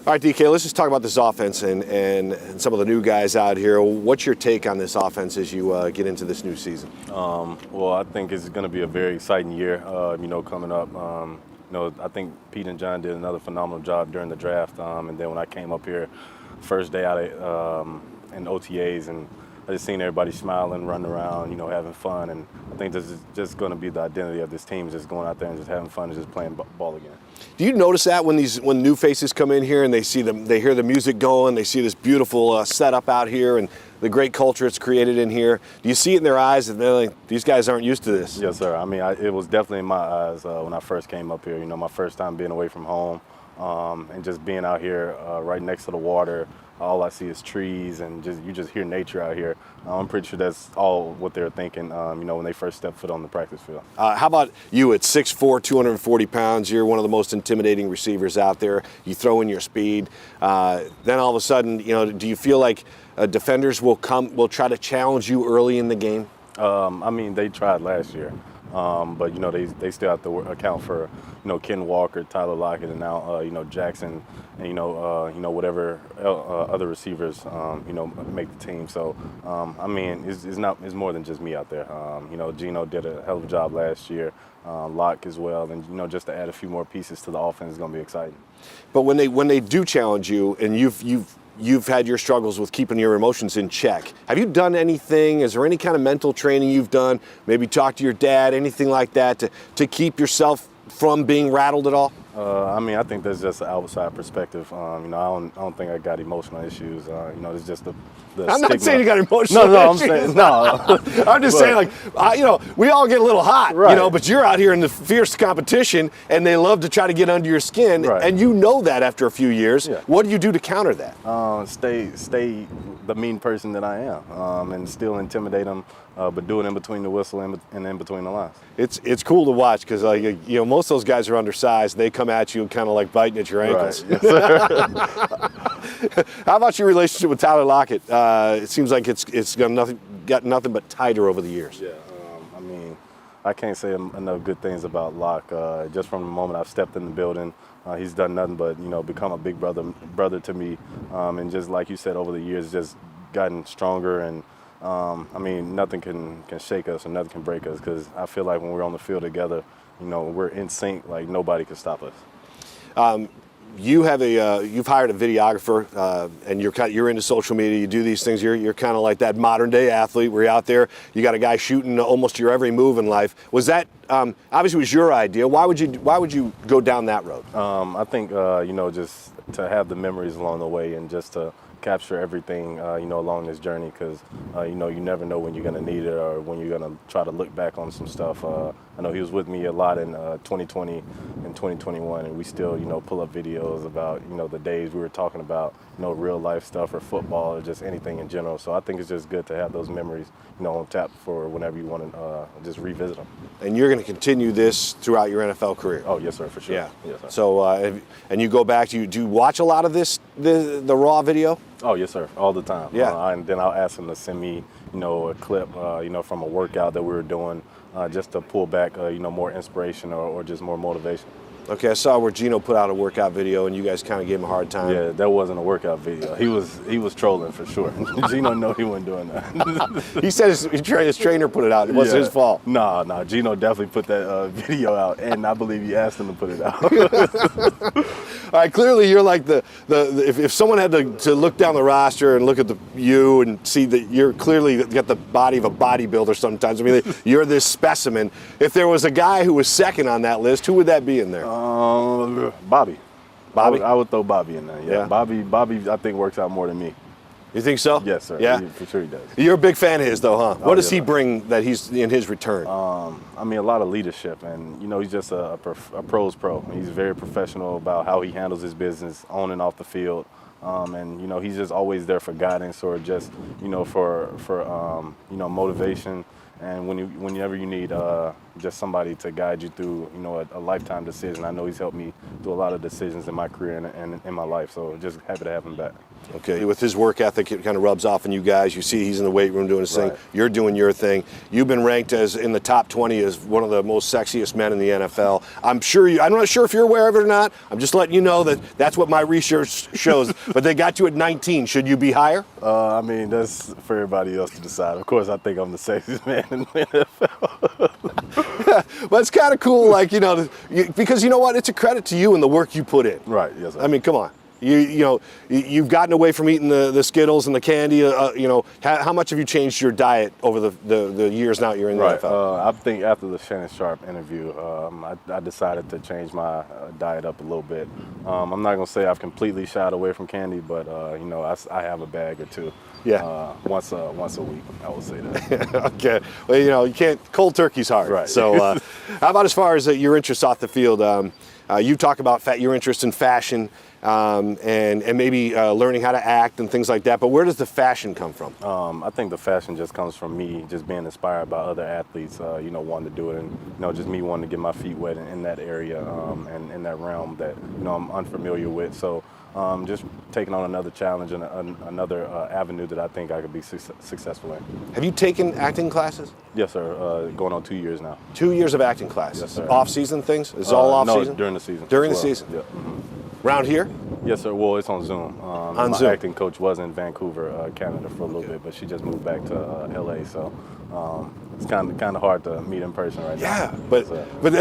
All right, DK, let's just talk about this offense and some of the new guys out here. What's your take on this offense as you get into this new season? Well, I think it's going to be a very exciting year, coming up. I think Pete and John did another phenomenal job during the draft. And then when I came up here, first day out in OTAs, and I just seen everybody smiling, running around, having fun. And I think this is just going to be the identity of this team, just going out there and just having fun and just playing ball again. Do you notice that when new faces come in here and they hear the music going, they see this beautiful setup out here and the great culture it's created in here? Do you see it in their eyes and they're like, these guys aren't used to this? Yes, sir. I mean, it was definitely in my eyes when I first came up here. My first time being away from home and just being out here right next to the water. All I see is trees, and you just hear nature out here. I'm pretty sure that's all what they're thinking, when they first step foot on the practice field. How about you at 6'4", 240 pounds? You're one of the most intimidating receivers out there. You throw in your speed. Then all of a sudden, do you feel like defenders will try to challenge you early in the game? They tried last year. But they still have to account for Ken Walker, Tyler Lockett, and now Jackson, and whatever other receivers make the team. So it's more than just me out there. Gino did a hell of a job last year, Locke as well, and just to add a few more pieces to the offense is going to be exciting. But when they do challenge you, and you've had your struggles with keeping your emotions in check. Have you done anything? Is there any kind of mental training you've done? Maybe talk to your dad, anything like that, to keep yourself from being rattled at all? I think that's just an outside perspective. I don't think I got emotional issues. It's just the I'm stigma. not saying you got emotional issues. I'm saying, no. I'm just saying, we all get a little hot, right. But you're out here in the fierce competition, and they love to try to get under your skin, right. and you know that after a few years. Yeah. What do you do to counter that? Stay the mean person that I am, and still intimidate them, but do it in between the whistle and in between the lines. It's cool to watch because most of those guys are undersized. They come at you kind of like biting at your ankles. Right. Yes, How about your relationship with Tyler Lockett? It seems like it's got nothing but tighter over the years. Yeah, I can't say enough good things about Locke. Just from the moment I've stepped in the building, he's done nothing but become a big brother to me. And just like you said, over the years, just gotten stronger. And nothing can shake us or nothing can break us, because I feel like when we're on the field together, we're in sync. Like nobody can stop us. You've hired a videographer, and you're into social media. You do these things. You're kind of like that modern day athlete where you're out there. You got a guy shooting almost your every move in life. Was that obviously was your idea? Why would you go down that road? I think just to have the memories along the way and just to capture everything along this journey, because you never know when you're going to need it or when you're going to try to look back on some stuff. I know he was with me a lot in 2020 and 2021, and we still pull up videos about the days we were talking about real life stuff or football or just anything in general. So I think it's just good to have those memories on tap for whenever you want to just revisit them. And you're going to continue this throughout your NFL career? Oh yes, sir, for sure. Yeah. Yes, sir. So and you go back to do you watch a lot of the raw video? Oh yes, sir, all the time. Yeah. And then I'll ask him to send me a clip from a workout that we were doing, just to pull back more inspiration or just more motivation. Okay, I saw where Gino put out a workout video and you guys kind of gave him a hard time. Yeah, that wasn't a workout video. He was trolling for sure. Gino knew he wasn't doing that. He said his trainer put it out. It wasn't his fault. No, Gino definitely put that video out, and I believe you asked him to put it out. All right, clearly you're like if someone had to look down the roster and look at you and see that you're clearly got the body of a bodybuilder sometimes. You're this specimen. If there was a guy who was second on that list, who would that be in there? Bobby. I would throw Bobby in there. Yeah. Bobby, I think works out more than me. You think so? Yes, sir. Yeah, for sure he does. You're a big fan of his, though, huh? Oh, What does he bring that he's in his return? A lot of leadership, and he's just a pro's pro. He's very professional about how he handles his business on and off the field, and he's just always there for guidance or just for motivation. And whenever you need just somebody to guide you through, you know, a lifetime decision. I know he's helped me through a lot of decisions in my career and in my life. So just happy to have him back. Okay, with his work ethic, it kind of rubs off on you guys. You see he's in the weight room doing his thing. Right. You're doing your thing. You've been ranked as in the top 20 as one of the most sexiest men in the NFL. I'm not sure if you're aware of it or not. I'm just letting you know that that's what my research shows. But they got you at 19. Should you be higher? I mean, that's for everybody else to decide. Of course, I think I'm the sexiest man in the NFL. But it's kind of cool, like, you know, because you know what? It's a credit to you and the work you put in. Right, yes, sir. I mean, come on. You've gotten away from eating the Skittles and the candy. You know, how much have you changed your diet over the years now you're in the NFL? I think after the Shannon Sharp interview, I decided to change my diet up a little bit. I'm not gonna say I've completely shied away from candy, but you know, I have a bag or two. Yeah. Once a week, I would say that. Okay. Well, you know, you can't. Cold turkey's hard. Right. So, how about as far as your interests off the field? You talk about your interest in fashion. And maybe learning how to act and things like that. But where does the fashion come from? I think the fashion just comes from me just being inspired by other athletes, you know, wanting to do it, and you know, just me wanting to get my feet wet in that area and in that realm that, you know, I'm unfamiliar with. So just taking on another challenge and another avenue that I think I could be successful in. Have you taken acting classes? Yes, sir. Going on 2 years now. 2 years of acting classes. Yes, sir. Off-season things? Is it all off-season? No, during the season. During the season? Yeah. Around here? Yes, sir. Well, it's on Zoom. On Zoom. My acting coach was in Vancouver, Canada, for a little bit, but she just moved back to LA. So it's kind of hard to meet in person right now. Yeah, but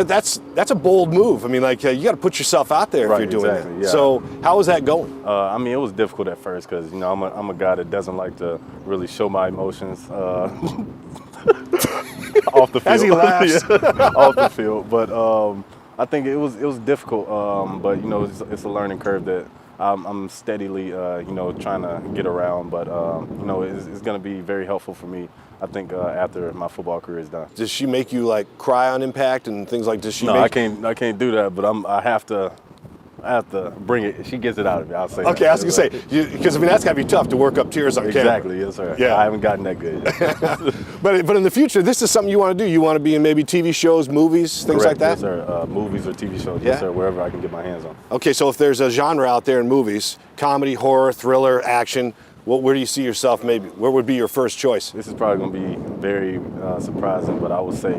that's a bold move. I mean, like you got to put yourself out there if you're doing exactly, that. Yeah. So how is that going? I mean, it was difficult at first because, you know, I'm a guy that doesn't like to really show my emotions off the field. As he laughs. Off the field, but. I think it was difficult, but you know, it's a learning curve that I'm steadily, you know, trying to get around. But you know, it's going to be very helpful for me, I think, after my football career is done. Does she make you like cry on impact and things like? Does she? No, I can't do that. But I have to bring it. She gets it out of me. I'll say. Okay, that. I was gonna say because I mean that's gotta be tough to work up tears on camera. Exactly. Yes, sir. Yeah. I haven't gotten that good yet. But in the future, this is something you want to do. You want to be in maybe TV shows, movies, things like that. Yes, sir. Movies or TV shows. Yeah. Yes, sir. Wherever I can get my hands on. Okay, so if there's a genre out there in movies, comedy, horror, thriller, action, where do you see yourself maybe? Where would be your first choice? This is probably going to be very surprising, but I would say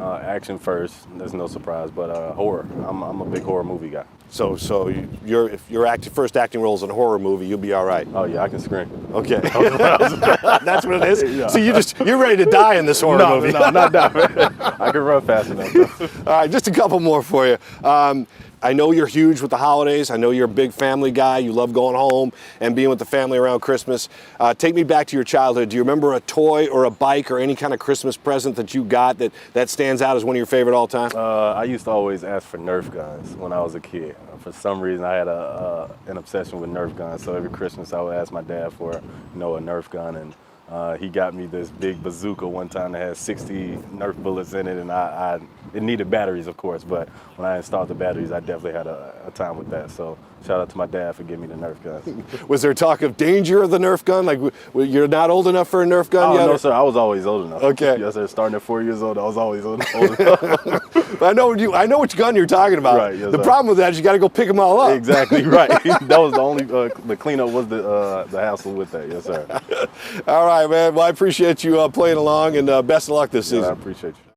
action first. There's no surprise, but horror. I'm a big horror movie guy. So if your first acting role is in a horror movie, you'll be all right. Oh yeah, I can scream. Okay, that's what it is. Yeah. So you're ready to die in this horror movie. No, not that. I can run fast enough. All right, just a couple more for you. I know you're huge with the holidays. I know you're a big family guy. You love going home and being with the family around Christmas. Take me back to your childhood. Do you remember a toy or a bike or any kind of Christmas present that you got that stands out as one of your favorite all time? I used to always ask for Nerf guns when I was a kid. For some reason, I had an obsession with Nerf guns. So every Christmas, I would ask my dad for, you know, a Nerf gun, and he got me this big bazooka one time that had 60 Nerf bullets in it, and it needed batteries, of course, but when I installed the batteries, I definitely had a time with that. So shout out to my dad for giving me the Nerf guns. Was there talk of danger of the Nerf gun? Like, you're not old enough for a Nerf gun yet? No, sir. I was always old enough. Okay. Yes, sir. Starting at 4 years old, I was always old enough. I know which gun you're talking about. Right, yes, the sir. problem with that is you got to go pick them all up. Exactly right. That was the only the cleanup was the hassle with that. Yes, sir. All right, man. Well, I appreciate you playing along, and best of luck this season. I appreciate you.